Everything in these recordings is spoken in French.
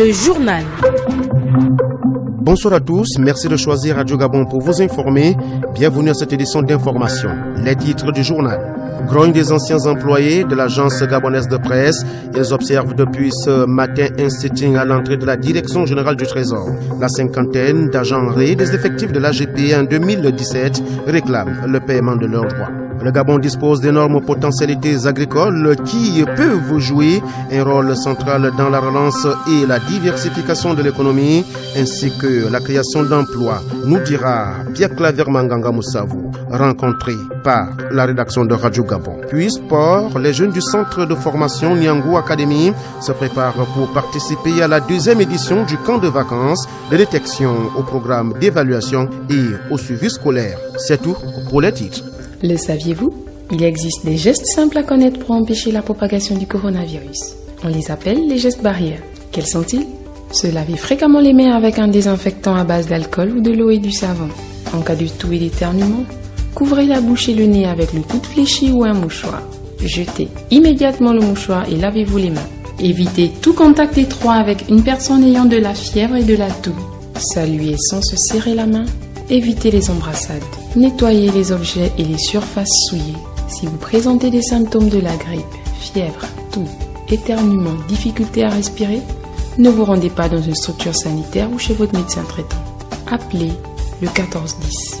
le journal. Bonsoir à tous, merci de choisir Radio Gabon pour vous informer. Bienvenue à cette édition d'information. Les titres du journal. Grogne des anciens employés de l'agence gabonaise de presse. Ils observent depuis ce matin un sitting à l'entrée de la direction générale du Trésor. La cinquantaine d'agents rayés des effectifs de l'AGP en 2017 réclament le paiement de leurs droits. Le Gabon dispose d'énormes potentialités agricoles qui peuvent jouer un rôle central dans la relance et la diversification de l'économie, ainsi que la création d'emplois, nous dira Pierre-Claver Manganga Moussavou, rencontré par la rédaction de Radio Gabon. Puis sport, les jeunes du centre de formation Nyangou Academy se préparent pour participer à la deuxième édition du camp de vacances de détection au programme d'évaluation et au suivi scolaire. C'est tout pour les titres. Le saviez-vous? Il existe des gestes simples à connaître pour empêcher la propagation du coronavirus. On les appelle les gestes barrières. Quels sont-ils? Se laver fréquemment les mains avec un désinfectant à base d'alcool ou de l'eau et du savon. En cas de toux et d'éternuement, couvrez la bouche et le nez avec le coude fléchi ou un mouchoir. Jetez immédiatement le mouchoir et lavez-vous les mains. Évitez tout contact étroit avec une personne ayant de la fièvre et de la toux. Saluez sans se serrer la main. Évitez les embrassades. Nettoyez les objets et les surfaces souillées. Si vous présentez des symptômes de la grippe, fièvre, toux, éternuement, difficulté à respirer, ne vous rendez pas dans une structure sanitaire ou chez votre médecin traitant. Appelez le 1410.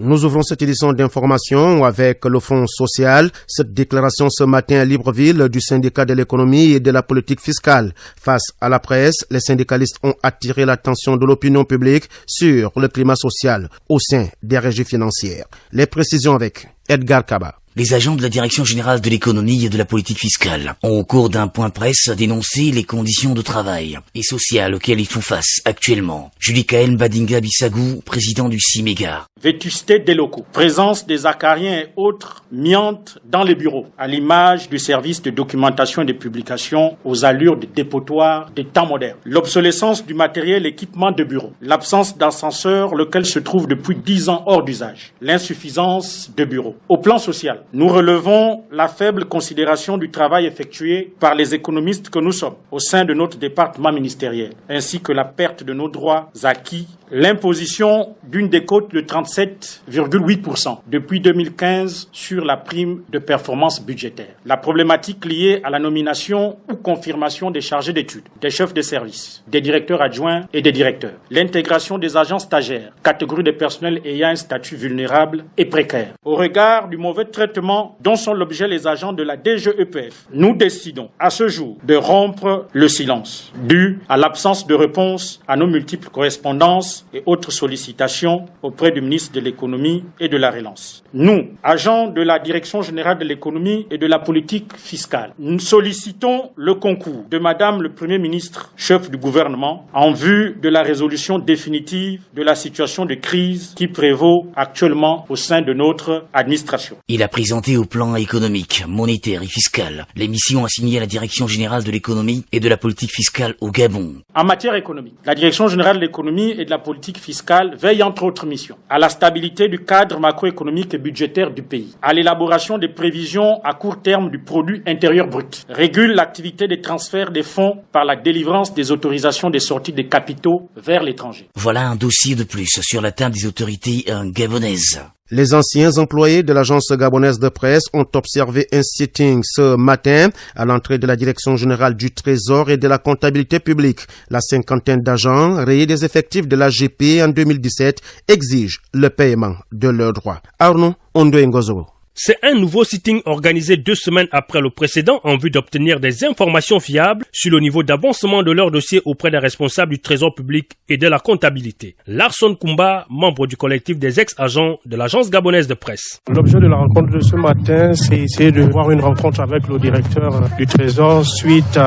Nous ouvrons cette édition d'information avec le Fonds social. Cette déclaration ce matin à Libreville du syndicat de l'économie et de la politique fiscale. Face à la presse, les syndicalistes ont attiré l'attention de l'opinion publique sur le climat social au sein des régies financières. Les précisions avec Edgar Kaba. Les agents de la Direction générale de l'économie et de la politique fiscale ont, au cours d'un point presse, dénoncé les conditions de travail et sociales auxquelles ils font face actuellement. Julikaël Mbadinga Bissagou, président du CIMEGA. Vétusté des locaux, présence des acariens et autres miantes dans les bureaux, à l'image du service de documentation et de publication aux allures de dépotoirs des temps modernes. L'obsolescence du matériel et équipement de bureau, l'absence d'ascenseur, lequel se trouve depuis 10 ans hors d'usage, l'insuffisance de bureaux. Au plan social, nous relevons la faible considération du travail effectué par les économistes que nous sommes au sein de notre département ministériel, ainsi que la perte de nos droits acquis, l'imposition d'une décote de 37,8% depuis 2015 sur la prime de performance budgétaire, la problématique liée à la nomination ou confirmation des chargés d'études, des chefs de service, des directeurs adjoints et des directeurs, l'intégration des agents stagiaires, catégorie de personnel ayant un statut vulnérable et précaire. Au regard du mauvais traitement dont sont l'objet les agents de la DGEPF, nous décidons à ce jour de rompre le silence dû à l'absence de réponse à nos multiples correspondances et autres sollicitations auprès du ministre de l'économie et de la relance. Nous, agents de la Direction générale de l'économie et de la politique fiscale, nous sollicitons le concours de Madame le Premier ministre, chef du gouvernement, en vue de la résolution définitive de la situation de crise qui prévaut actuellement au sein de notre administration. Il a présenté au plan économique, monétaire et fiscal les missions assignées à la Direction générale de l'économie et de la politique fiscale au Gabon. En matière économique, la Direction générale de l'économie et de la politique fiscale veille entre autres missions à la stabilité du cadre macroéconomique et budgétaire du pays, à l'élaboration des prévisions à court terme du produit intérieur brut, régule l'activité des transferts des fonds par la délivrance des autorisations des sorties des capitaux vers l'étranger. Voilà un dossier de plus sur la table des autorités gabonaises. Les anciens employés de l'agence gabonaise de presse ont observé un sitting ce matin à l'entrée de la direction générale du Trésor et de la comptabilité publique. La cinquantaine d'agents rayés des effectifs de l'AGP en 2017 exigent le paiement de leurs droits. Arnaud Ondo-Ngozo. C'est un nouveau sitting organisé 2 semaines après le précédent en vue d'obtenir des informations fiables sur le niveau d'avancement de leur dossier auprès des responsables du Trésor public et de la comptabilité. Larson Kumba, membre du collectif des ex-agents de l'agence gabonaise de presse. L'objet de la rencontre de ce matin, c'est essayer de voir une rencontre avec le directeur du Trésor suite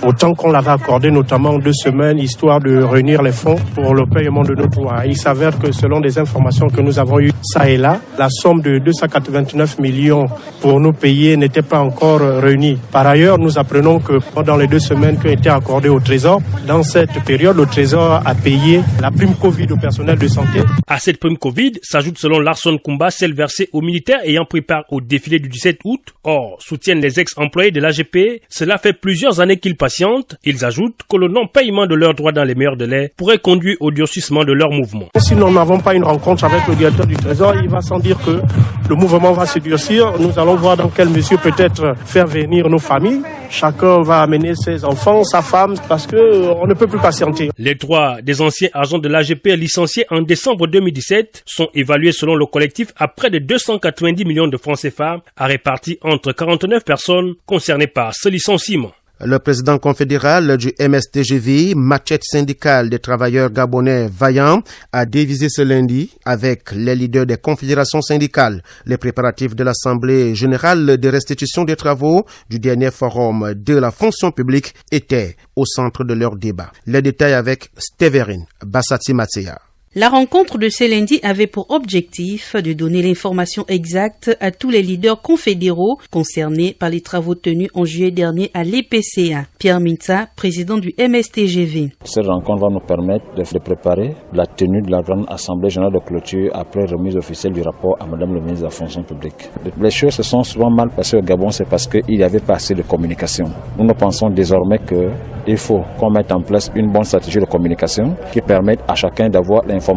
au temps qu'on l'avait accordé, notamment 2 semaines, histoire de réunir les fonds pour le paiement de nos droits. Il s'avère que selon des informations que nous avons eues ça et là, la somme de 289 9 millions pour nous payer n'étaient pas encore réunis. Par ailleurs, nous apprenons que pendant les 2 semaines qui ont été accordées au Trésor, dans cette période, le Trésor a payé la prime Covid au personnel de santé. À cette prime Covid s'ajoute selon Larson Koumba celle versée aux militaires ayant pris part au défilé du 17 août. Or, soutiennent les ex-employés de l'AGP, cela fait plusieurs années qu'ils patientent. Ils ajoutent que le non-paiement de leurs droits dans les meilleurs délais pourrait conduire au durcissement de leur mouvement. Si nous n'avons pas une rencontre avec le directeur du Trésor, il va sans dire que le mouvement va se durcir. Nous allons voir dans quelle mesure peut-être faire venir nos familles. Chacun va amener ses enfants, sa femme, parce qu'on ne peut plus patienter. Les droits des anciens agents de l'AGP licenciés en décembre 2017 sont évalués selon le collectif à près de 290 millions de francs CFA, à répartir entre 49 personnes concernées par ce licenciement. Le président confédéral du MSTGV, Machette syndicale des travailleurs gabonais vaillants, a divisé ce lundi avec les leaders des confédérations syndicales. Les préparatifs de l'Assemblée générale de restitution des travaux du dernier forum de la fonction publique étaient au centre de leur débat. Les détails avec Stéverine Bassati Matia. La rencontre de ce lundi avait pour objectif de donner l'information exacte à tous les leaders confédéraux concernés par les travaux tenus en juillet dernier à l'EPCA. Pierre Minta, président du MSTGV. Cette rencontre va nous permettre de préparer la tenue de la grande assemblée générale de clôture après remise officielle du rapport à Madame le ministre de la fonction publique. Les choses se sont souvent mal passées au Gabon, c'est parce qu'il n'y avait pas assez de communication. Nous pensons désormais qu'il faut qu'on mette en place une bonne stratégie de communication qui permette à chacun d'avoir l'information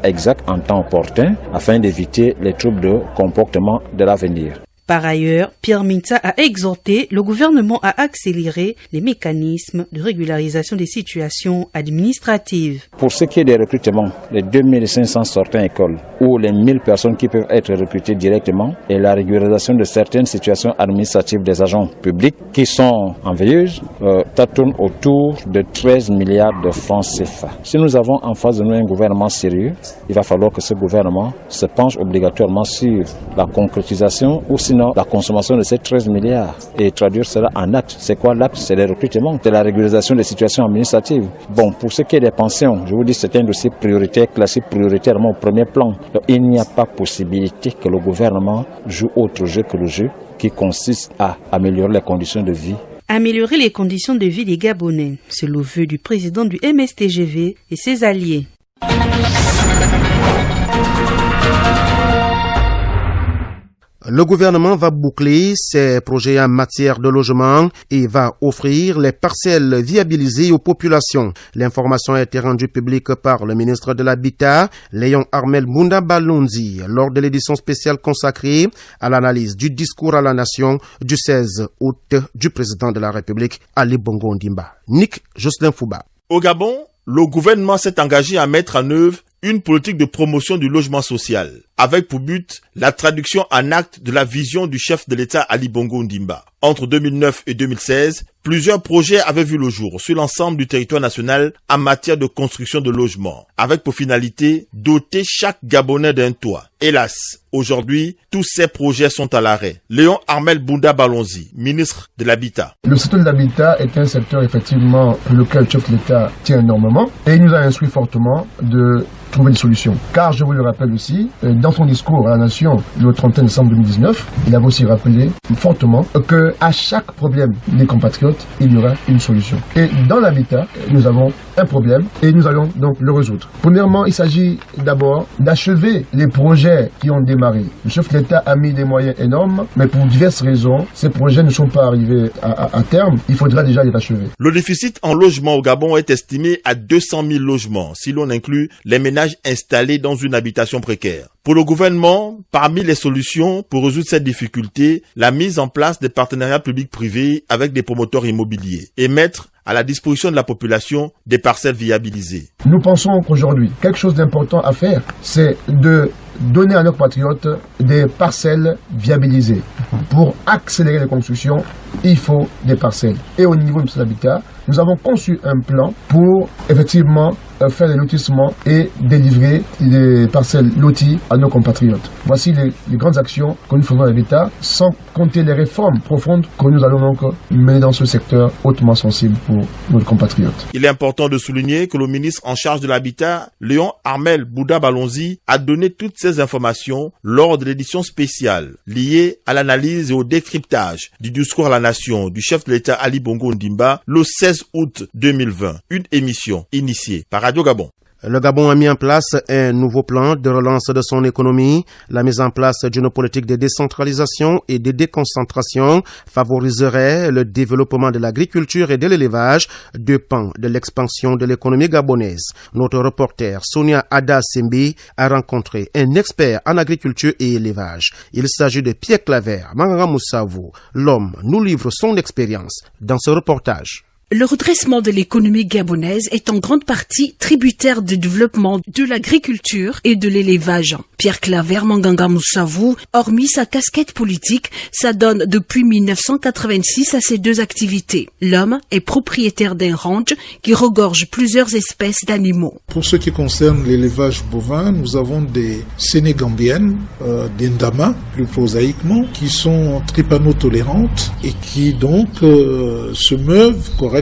exacte en temps opportun afin d'éviter les troubles de comportement de l'avenir. Par ailleurs, Pierre Minta a exhorté le gouvernement à accélérer les mécanismes de régularisation des situations administratives. Pour ce qui est des recrutements, les 2500 sortants écoles ou les 1000 personnes qui peuvent être recrutées directement et la régularisation de certaines situations administratives des agents publics qui sont en veilleuse, ça tourne autour de 13 milliards de francs CFA. Si nous avons en face de nous un gouvernement sérieux, il va falloir que ce gouvernement se penche obligatoirement sur la concrétisation ou sinon la consommation de ces 13 milliards et traduire cela en acte. C'est quoi l'acte? C'est le recrutement, c'est la régularisation des situations administratives. Bon, pour ce qui est des pensions, je vous dis c'est un dossier prioritaire, classé prioritairement au premier plan. Donc, il n'y a pas possibilité que le gouvernement joue autre jeu que le jeu qui consiste à améliorer les conditions de vie. Améliorer les conditions de vie des Gabonais, c'est le vœu du président du MSTGV et ses alliés. Le gouvernement va boucler ses projets en matière de logement et va offrir les parcelles viabilisées aux populations. L'information a été rendue publique par le ministre de l'Habitat, Léon Armel Bounda Balondi, lors de l'édition spéciale consacrée à l'analyse du discours à la nation du 16 août du président de la République, Ali Bongo Ondimba. Nick Jocelyn Fouba. Au Gabon, le gouvernement s'est engagé à mettre en œuvre une politique de promotion du logement social, avec pour but la traduction en acte de la vision du chef de l'État Ali Bongo Ondimba. Entre 2009 et 2016, plusieurs projets avaient vu le jour sur l'ensemble du territoire national en matière de construction de logements, avec pour finalité doter chaque Gabonais d'un toit. Hélas, aujourd'hui, tous ces projets sont à l'arrêt. Léon Armel Bounda Balondi, ministre de l'Habitat. Le secteur de l'habitat est un secteur effectivement pour lequel le chef de l'État tient énormément et il nous a instruit fortement de trouver des solutions. Car je vous le rappelle aussi, dans son discours à la nation le 31 décembre 2019, il avait aussi rappelé fortement que à chaque problème des compatriotes, il y aura une solution. Et dans l'habitat, nous avons un problème et nous allons donc le résoudre. Premièrement, il s'agit d'abord d'achever les projets qui ont démarré. Le chef de l'État a mis des moyens énormes, mais pour diverses raisons, ces projets ne sont pas arrivés à terme. Il faudra déjà les achever. Le déficit en logement au Gabon est estimé à 200 000 logements, si l'on inclut les ménages installés dans une habitation précaire. Pour le gouvernement, parmi les solutions pour résoudre cette difficulté, la mise en place des partenariats publics-privés avec des promoteurs immobiliers et mettre à la disposition de la population des parcelles viabilisées. Nous pensons qu'aujourd'hui, quelque chose d'important à faire, c'est de donner à nos compatriotes des parcelles viabilisées. Pour accélérer les constructions, il faut des parcelles. Et au niveau de l'habitat, nous avons conçu un plan pour effectivement faire des lotissements et délivrer des parcelles loties à nos compatriotes. Voici les grandes actions que nous faisons à l'État, sans compter les réformes profondes que nous allons donc mener dans ce secteur hautement sensible pour nos compatriotes. Il est important de souligner que le ministre en charge de l'habitat, Léon Armel Bouddha Balonzi, a donné toutes ces informations lors de l'édition spéciale liée à l'analyse et au décryptage du discours à la nation du chef de l'État Ali Bongo Ondimba le 16 août 2020. Une émission initiée par Radio Gabon. Le Gabon a mis en place un nouveau plan de relance de son économie. La mise en place d'une politique de décentralisation et de déconcentration favoriserait le développement de l'agriculture et de l'élevage, deux pans de l'expansion de l'économie gabonaise. Notre reporter Sonia Ada Sembi a rencontré un expert en agriculture et élevage. Il s'agit de Pierre Claver Manganga Moussavou. L'homme nous livre son expérience dans ce reportage. Le redressement de l'économie gabonaise est en grande partie tributaire du développement de l'agriculture et de l'élevage. Pierre Claver Manganga Moussavou, hormis sa casquette politique, s'adonne depuis 1986 à ces deux activités. L'homme est propriétaire d'un ranch qui regorge plusieurs espèces d'animaux. Pour ce qui concerne l'élevage bovin, nous avons des sénégambiennes, des ndama, plus prosaïquement, qui sont tripano-tolérantes et qui donc se meuvent correctement.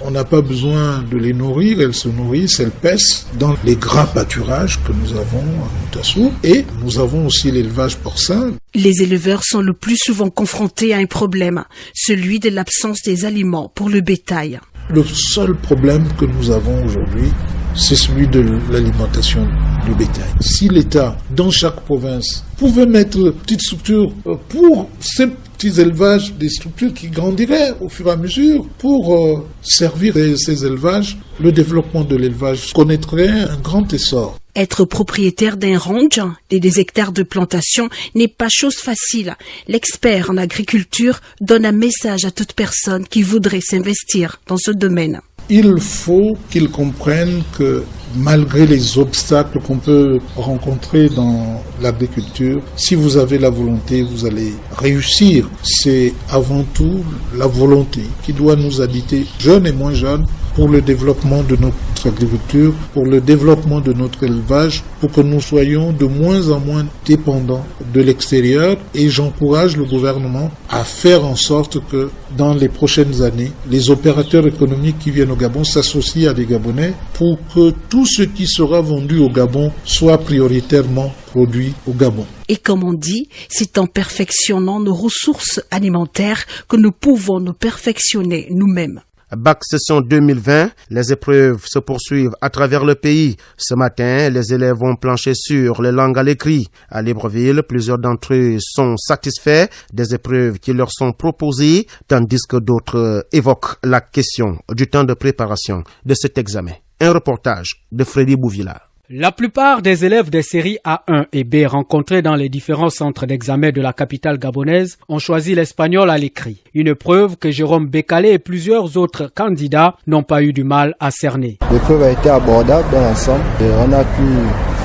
On n'a pas besoin de les nourrir, elles se nourrissent, elles paissent dans les grands pâturages que nous avons à Moutassou. Et nous avons aussi l'élevage porcin. Les éleveurs sont le plus souvent confrontés à un problème, celui de l'absence des aliments pour le bétail. Le seul problème que nous avons aujourd'hui, c'est celui de l'alimentation du bétail. Si l'État, dans chaque province, pouvait mettre de petites structures pour ces petits élevages, des structures qui grandiraient au fur et à mesure pour servir ces élevages, le développement de l'élevage connaîtrait un grand essor. Être propriétaire d'un ranch et des hectares de plantation n'est pas chose facile. L'expert en agriculture donne un message à toute personne qui voudrait s'investir dans ce domaine. Il faut qu'ils comprennent que malgré les obstacles qu'on peut rencontrer dans l'agriculture, si vous avez la volonté, vous allez réussir. C'est avant tout la volonté qui doit nous habiter, jeunes et moins jeunes, pour le développement de notre agriculture, pour le développement de notre élevage, pour que nous soyons de moins en moins dépendants de l'extérieur. Et j'encourage le gouvernement à faire en sorte que dans les prochaines années, les opérateurs économiques qui viennent au Gabon s'associent à des Gabonais pour que tout ce qui sera vendu au Gabon soit prioritairement produit au Gabon. Et comme on dit, c'est en perfectionnant nos ressources alimentaires que nous pouvons nous perfectionner nous-mêmes. Bac session 2020, les épreuves se poursuivent à travers le pays. Ce matin, les élèves ont planché sur les langues à l'écrit. À Libreville, plusieurs d'entre eux sont satisfaits des épreuves qui leur sont proposées, tandis que d'autres évoquent la question du temps de préparation de cet examen. Un reportage de Freddy Bouvila. La plupart des élèves des séries A1 et B rencontrés dans les différents centres d'examen de la capitale gabonaise ont choisi l'espagnol à l'écrit. Une preuve que Jérôme Bécalé et plusieurs autres candidats n'ont pas eu du mal à cerner. L'épreuve a été abordable dans l'ensemble et on a pu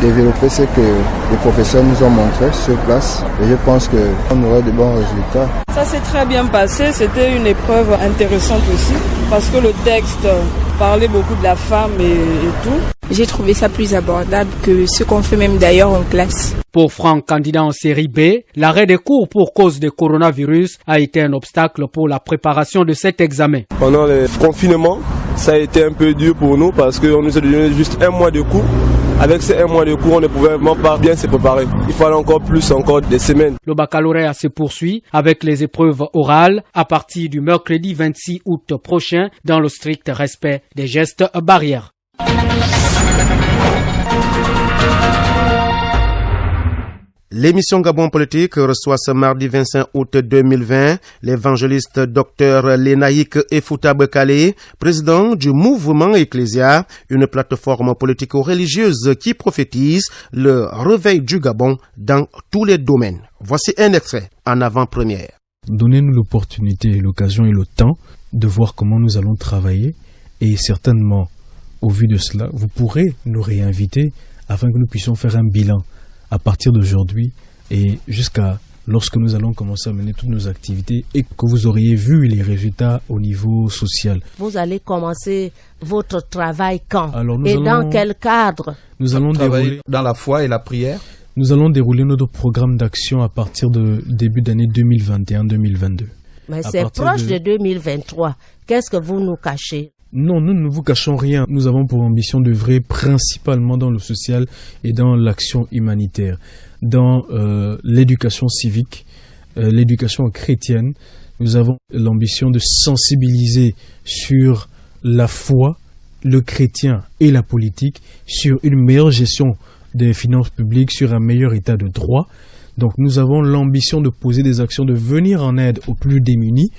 développer ce que les professeurs nous ont montré sur place et je pense qu'on aura de bons résultats. Ça s'est très bien passé, c'était une épreuve intéressante aussi parce que le texte parlait beaucoup de la femme et tout. J'ai trouvé ça plus abordable que ce qu'on fait même d'ailleurs en classe. Pour Franck, candidat en série B, l'arrêt des cours pour cause du coronavirus a été un obstacle pour la préparation de cet examen. Pendant le confinement, ça a été un peu dur pour nous parce qu'on nous a donné juste un mois de cours. Avec ces un mois de cours, on ne pouvait vraiment pas bien se préparer. Il fallait encore des semaines. Le baccalauréat se poursuit avec les épreuves orales à partir du mercredi 26 août prochain dans le strict respect des gestes barrières. L'émission Gabon Politique reçoit ce mardi 25 août 2020 l'évangéliste Dr Lénaïque Efouta Bekale, président du mouvement Ecclésia, une plateforme politico-religieuse qui prophétise le réveil du Gabon dans tous les domaines. Voici un extrait en avant-première. Donnez-nous l'opportunité, l'occasion et le temps de voir comment nous allons travailler et certainement, au vu de cela, vous pourrez nous réinviter afin que nous puissions faire un bilan à partir d'aujourd'hui et jusqu'à lorsque nous allons commencer à mener toutes nos activités et que vous auriez vu les résultats au niveau social. Vous allez commencer votre travail quand? Et dans quel cadre? Nous allons travailler dans la foi et la prière. Nous allons dérouler notre programme d'action à partir de début d'année 2021-2022. Mais c'est proche de 2023. Qu'est-ce que vous nous cachez? Non, nous ne vous cachons rien. Nous avons pour ambition d'œuvrer principalement dans le social et dans l'action humanitaire, dans l'éducation civique, l'éducation chrétienne. Nous avons l'ambition de sensibiliser sur la foi, le chrétien et la politique, sur une meilleure gestion des finances publiques, sur un meilleur état de droit. Donc nous avons l'ambition de poser des actions, de venir en aide aux plus démunis.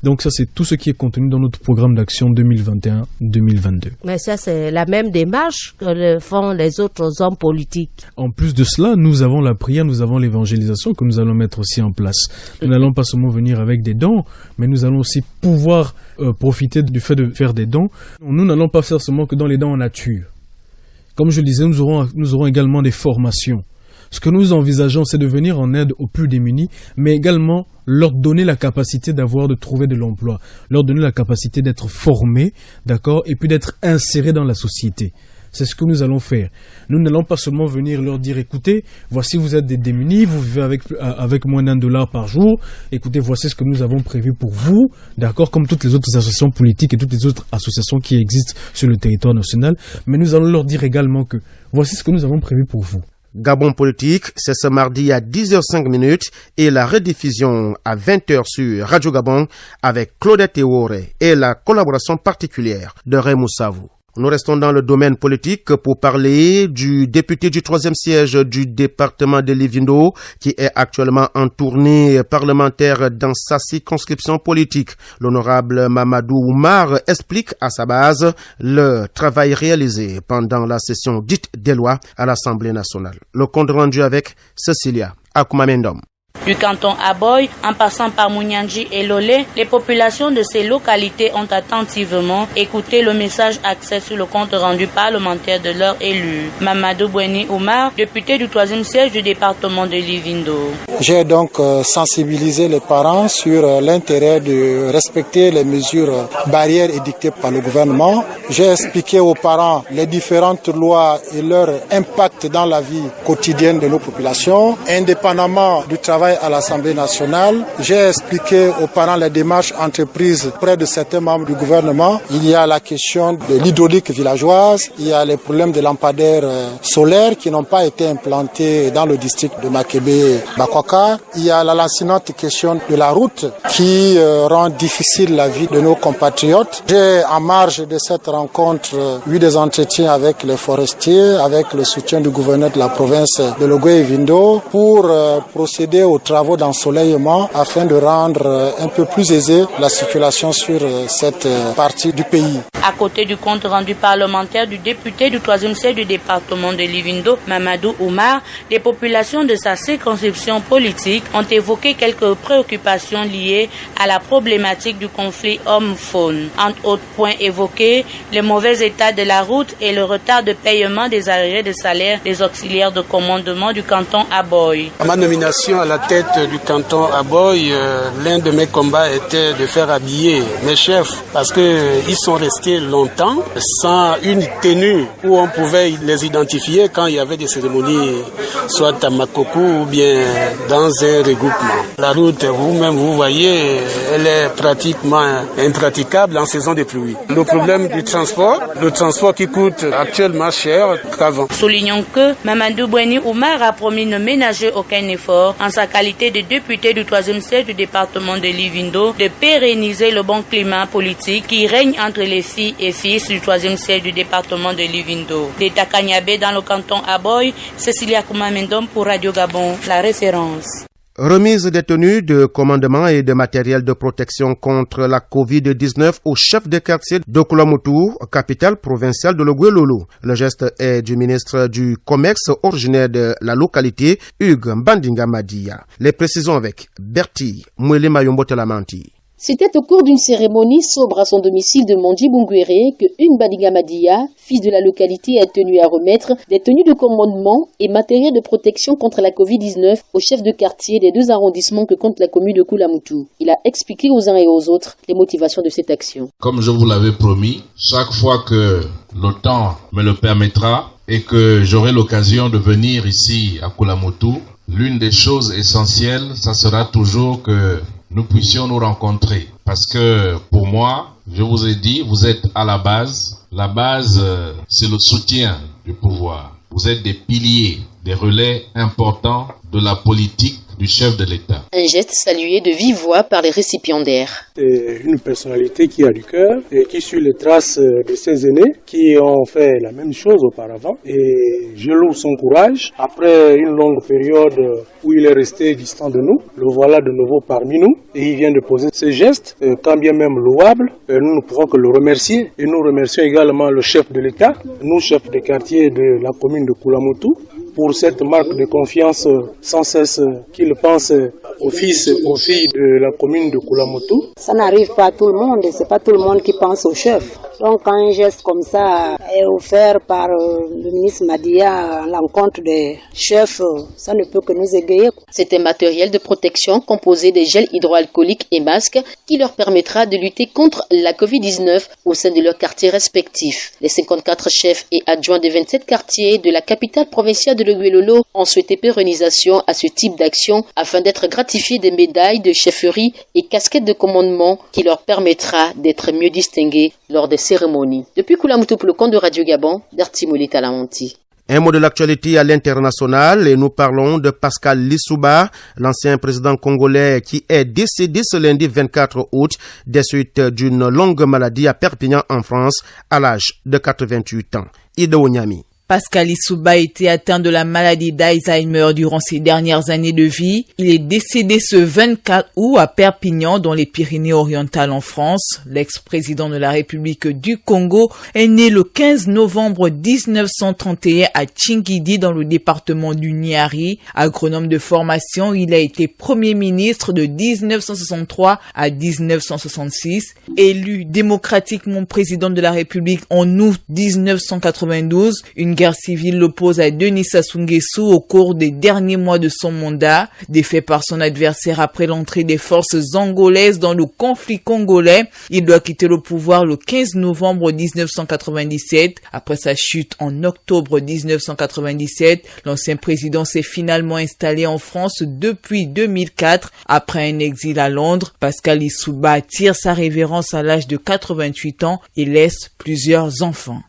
Donc ça, c'est tout ce qui est contenu dans notre programme d'action 2021-2022. Mais ça, c'est la même démarche que font les autres hommes politiques. En plus de cela, nous avons la prière, nous avons l'évangélisation que nous allons mettre aussi en place. Nous n'allons pas seulement venir avec des dons, mais nous allons aussi pouvoir profiter du fait de faire des dons. Nous n'allons pas faire seulement que dans les dons en nature. Comme je le disais, nous aurons également des formations. Ce que nous envisageons, c'est de venir en aide aux plus démunis, mais également leur donner la capacité de trouver de l'emploi, leur donner la capacité d'être formés, d'accord, et puis d'être insérés dans la société. C'est ce que nous allons faire. Nous n'allons pas seulement venir leur dire, écoutez, voici vous êtes des démunis, vous vivez avec moins d'$1 par jour, écoutez, voici ce que nous avons prévu pour vous, d'accord, comme toutes les autres associations politiques et toutes les autres associations qui existent sur le territoire national, mais nous allons leur dire également que voici ce que nous avons prévu pour vous. Gabon Politique, c'est ce mardi à 10h05 et la rediffusion à 20h sur Radio Gabon avec Claudette Eworé et la collaboration particulière de Raymond Savou. Nous restons dans le domaine politique pour parler du député du 3e siège du département de Livindo qui est actuellement en tournée parlementaire dans sa circonscription politique. L'honorable Mamadou Oumar explique à sa base le travail réalisé pendant la session dite des lois à l'Assemblée nationale. Le compte rendu avec Cecilia Akoumamendom. Du canton Aboy, en passant par Mouniandji et Lolé, les populations de ces localités ont attentivement écouté le message axé sur le compte rendu parlementaire de leur élu. Mamadou Boueni Oumar, député du 3e siège du département de Livindo. J'ai donc sensibilisé les parents sur l'intérêt de respecter les mesures barrières édictées par le gouvernement. J'ai expliqué aux parents les différentes lois et leur impact dans la vie quotidienne de nos populations, indépendamment du travail à l'Assemblée nationale. J'ai expliqué aux parents les démarches entreprises près de certains membres du gouvernement. Il y a la question de l'hydraulique villageoise, il y a les problèmes de lampadaires solaires qui n'ont pas été implantés dans le district de Makébé-Bakwaka. Il y a la lancinante question de la route qui rend difficile la vie de nos compatriotes. J'ai, en marge de cette rencontre, eu des entretiens avec les forestiers, avec le soutien du gouverneur de la province de Logoué-Vindo pour procéder aux travaux d'ensoleillement afin de rendre un peu plus aisée la circulation sur cette partie du pays. À côté du compte rendu parlementaire du député du 3e siège du département de Livindo, Mamadou Oumar, les populations de sa circonscription politique ont évoqué quelques préoccupations liées à la problématique du conflit homme-faune. Entre autres points évoqués, le mauvais état de la route et le retard de paiement des arriérés de salaire des auxiliaires de commandement du canton Aboy. À ma nomination à la tête du canton Aboy, l'un de mes combats était de faire habiller mes chefs parce qu'ils sont restés longtemps sans une tenue où on pouvait les identifier quand il y avait des cérémonies, soit à Makoko ou bien dans un regroupement. La route, vous-même, vous voyez, elle est pratiquement impraticable en saison de pluie. Le problème du transport, le transport qui coûte actuellement cher qu'avant. Soulignons que Mamadou Boueni Oumar a promis ne ménager aucun effort en sa qualité de député du 3e siège du département de Livindo de pérenniser le bon climat politique qui règne entre les filles et fils du 3e siège du département de Livindo. D'État Kanyabé dans le canton Aboy, Cecilia Koumamendom pour Radio Gabon, la référence. Remise des tenues de commandement et de matériel de protection contre la Covid-19 au chef de quartier de Koulamoutou, capitale provinciale de Logoué-Lolo. Le geste est du ministre du Commerce originaire de la localité, Hugues Mbandinga Madia. Les précisions avec Bertie Mouélé Mayombo Telamanti. C'était au cours d'une cérémonie sobre à son domicile de Mondjibunguere que une Badigamadia, fils de la localité, a tenu à remettre des tenues de commandement et matériel de protection contre la Covid-19 au chef de quartier des 2 arrondissements que compte la commune de Kulamutu. Il a expliqué aux uns et aux autres les motivations de cette action. Comme je vous l'avais promis, chaque fois que le temps me le permettra et que j'aurai l'occasion de venir ici à Kulamutu, l'une des choses essentielles, ça sera toujours que nous puissions nous rencontrer. Parce que pour moi, je vous ai dit, vous êtes à la base. La base, c'est le soutien du pouvoir. Vous êtes des piliers, des relais importants de la politique du chef de l'État. Un geste salué de vive voix par les récipiendaires. C'est une personnalité qui a du cœur et qui suit les traces de ses aînés qui ont fait la même chose auparavant. Et je loue son courage. Après une longue période où il est resté distant de nous, le voilà de nouveau parmi nous et il vient de poser ce geste, quand bien même louable. Nous ne pouvons que le remercier et nous remercions également le chef de l'État, nous chefs de quartier de la commune de Kulamutu, pour cette marque de confiance sans cesse qu'il pense aux fils, aux filles de la commune de Kulamutu. Ça n'arrive pas à tout le monde et c'est pas tout le monde qui pense au chef. Donc quand un geste comme ça est offert par le ministre Madia à l'encontre des chefs, ça ne peut que nous égayer. C'est un matériel de protection composé de gel hydroalcoolique et masques qui leur permettra de lutter contre la Covid-19 au sein de leurs quartiers respectifs. Les 54 chefs et adjoints des 27 quartiers de la capitale provinciale de Lolo ont souhaité pérennisation à ce type d'action afin d'être gratifiés des médailles de chefferie et casquettes de commandement qui leur permettra d'être mieux distingués lors des cérémonies. Depuis Kulamutu pour le compte de Radio Gabon, Dartimoli Talamanti. Un mot de l'actualité à l'international et nous parlons de Pascal Lissouba, l'ancien président congolais qui est décédé ce lundi 24 août des suites d'une longue maladie à Perpignan en France à l'âge de 88 ans. Ida Onyami. Pascal Lissouba était atteint de la maladie d'Alzheimer durant ses dernières années de vie. Il est décédé ce 24 août à Perpignan, dans les Pyrénées-Orientales en France. L'ex-président de la République du Congo est né le 15 novembre 1931 à Tchingidi, dans le département du Niari. Agronome de formation, il a été Premier ministre de 1963 à 1966. Élu démocratiquement président de la République en août 1992, une guerre civile l'oppose à Denis Sassou Nguesso au cours des derniers mois de son mandat. Défait par son adversaire après l'entrée des forces angolaises dans le conflit congolais, il doit quitter le pouvoir le 15 novembre 1997. Après sa chute en octobre 1997, l'ancien président s'est finalement installé en France depuis 2004. Après un exil à Londres, Pascal Lissouba tire sa révérence à l'âge de 88 ans et laisse plusieurs enfants.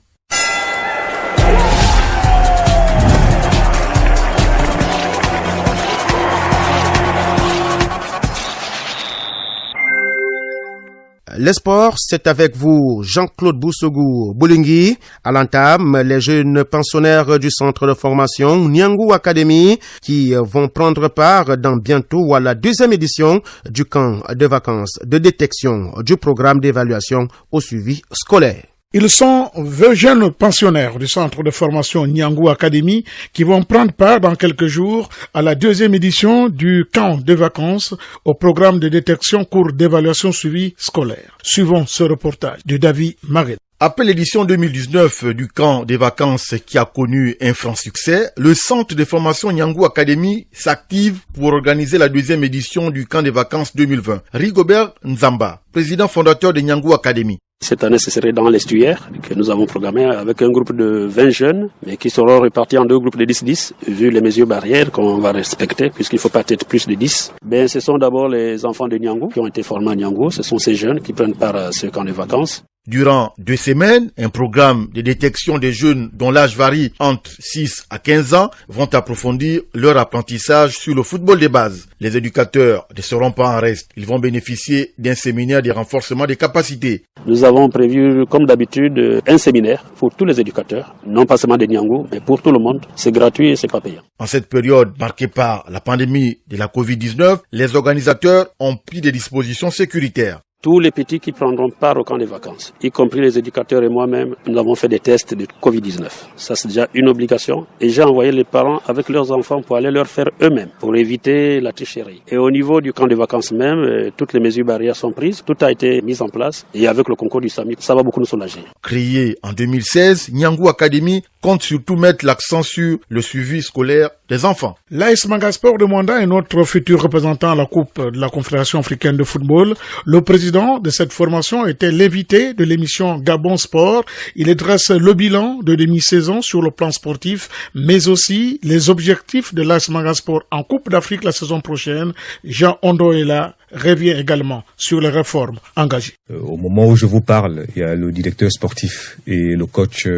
Les sports, c'est avec vous, Jean-Claude Boussogou-Boulingui. À l'entame, les jeunes pensionnaires du centre de formation Nyangu Academy qui vont prendre part dans bientôt à la 2e édition du camp de vacances de détection du programme d'évaluation au suivi scolaire. Ils sont 20 jeunes pensionnaires du centre de formation Nyangu Academy qui vont prendre part dans quelques jours à la 2e édition du camp de vacances au programme de détection cours d'évaluation suivi scolaire. Suivons ce reportage de David Maret. Après l'édition 2019 du camp des vacances qui a connu un franc succès, le centre de formation Nyangu Academy s'active pour organiser la 2e édition du camp des vacances 2020. Rigobert Nzamba, président fondateur de Nyangu Academy. Cette année, ce serait dans l'estuaire que nous avons programmé avec un groupe de 20 jeunes, mais qui seront répartis en 2 groupes de 10-10, vu les mesures barrières qu'on va respecter, puisqu'il faut pas être plus de 10. Ce sont d'abord les enfants de Nyangu qui ont été formés à Nyangu. Ce sont ces jeunes qui prennent part à ce camp de vacances. Durant 2 semaines, un programme de détection des jeunes dont l'âge varie entre 6 à 15 ans vont approfondir leur apprentissage sur le football de base. Les éducateurs ne seront pas en reste. Ils vont bénéficier d'un séminaire de renforcement des capacités. Nous avons prévu, comme d'habitude, un séminaire pour tous les éducateurs, non pas seulement des Nyangu, mais pour tout le monde. C'est gratuit et c'est pas payant. En cette période marquée par la pandémie de la Covid-19, les organisateurs ont pris des dispositions sécuritaires. tous les petits qui prendront part au camp des vacances, y compris les éducateurs et moi-même, nous avons fait des tests de Covid-19. Ça, c'est déjà une obligation. Et j'ai envoyé les parents avec leurs enfants pour aller leur faire eux-mêmes, pour éviter la tricherie. Et au niveau du camp des vacances même, toutes les mesures barrières sont prises, tout a été mis en place. Et avec le concours du SAMI, ça va beaucoup nous soulager. Créé en 2016, Niangou Academy compte surtout mettre l'accent sur le suivi scolaire des enfants. L'AS Mangasport de Mwanda est notre futur représentant à la Coupe de la Confédération africaine de football. Le président de cette formation était l'invité de l'émission Gabon Sport. Il dresse le bilan de demi-saison sur le plan sportif, mais aussi les objectifs de l'AS Mangasport en Coupe d'Afrique la saison prochaine. Jean Ondoela revient également sur les réformes engagées. Au moment où je vous parle, il y a le directeur sportif et le coach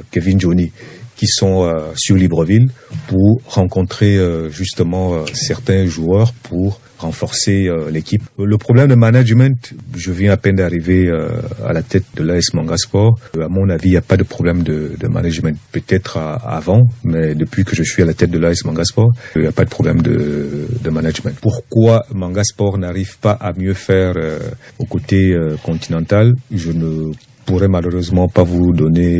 Kevin Johnny qui sont sur Libreville pour rencontrer justement certains joueurs pour renforcer l'équipe. Le problème de management, je viens à peine d'arriver à la tête de l'AS Mangasport. À mon avis, il n'y a pas de problème de management. Peut-être avant, mais depuis que je suis à la tête de l'AS Mangasport, il n'y a pas de problème de management. Pourquoi Mangasport n'arrive pas à mieux faire au côté continental? Je ne pourrais malheureusement pas vous donner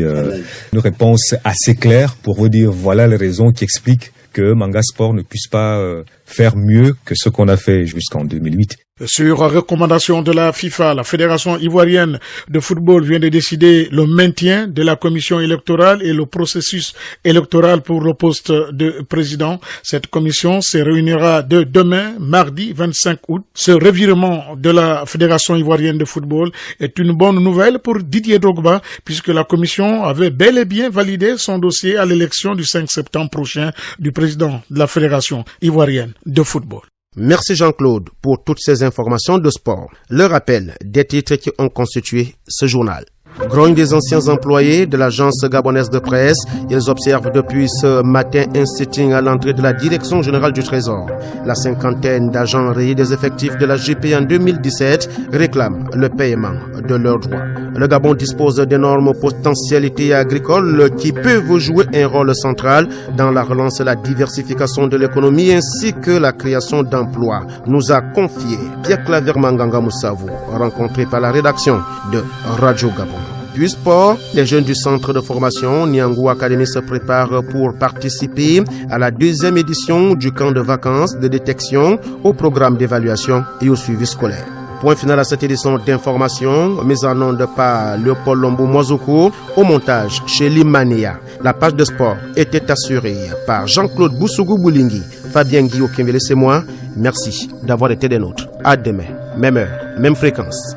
une réponse assez claire pour vous dire voilà les raisons qui expliquent que Mangasport ne puisse pas faire mieux que ce qu'on a fait jusqu'en 2008. Sur recommandation de la FIFA, la Fédération ivoirienne de football vient de décider le maintien de la commission électorale et le processus électoral pour le poste de président. Cette commission se réunira de demain, mardi 25 août. Ce revirement de la Fédération ivoirienne de football est une bonne nouvelle pour Didier Drogba, puisque la commission avait bel et bien validé son dossier à l'élection du 5 septembre prochain du président de la Fédération ivoirienne de football. Merci Jean-Claude pour toutes ces informations de sport. Le rappel des titres qui ont constitué ce journal. Grogne des anciens employés de l'agence gabonaise de presse. Ils observent depuis ce matin un sitting à l'entrée de la direction générale du Trésor. La cinquantaine d'agents rayés des effectifs de la GP en 2017 réclament le paiement de leurs droits. Le Gabon dispose d'énormes potentialités agricoles qui peuvent jouer un rôle central dans la relance et la diversification de l'économie ainsi que la création d'emplois, nous a confié Pierre-Claver Manganga Moussavou, rencontré par la rédaction de Radio Gabon. Du sport, les jeunes du centre de formation Niangou Academy se préparent pour participer à la deuxième édition du camp de vacances de détection, au programme d'évaluation et au suivi scolaire. Point final à cette édition d'information, mise en onde par Léopold Lombo Moizoko, au montage chez Limania. La page de sport était assurée par Jean-Claude Boussougou Boulingi, Fabien Guillaume Kimbele, c'est moi. Merci d'avoir été des nôtres. À demain, même heure, même fréquence.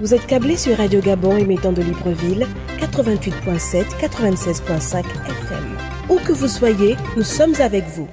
Vous êtes câblé sur Radio Gabon émettant de Libreville, 88.7, 96.5 FM. Où que vous soyez, nous sommes avec vous.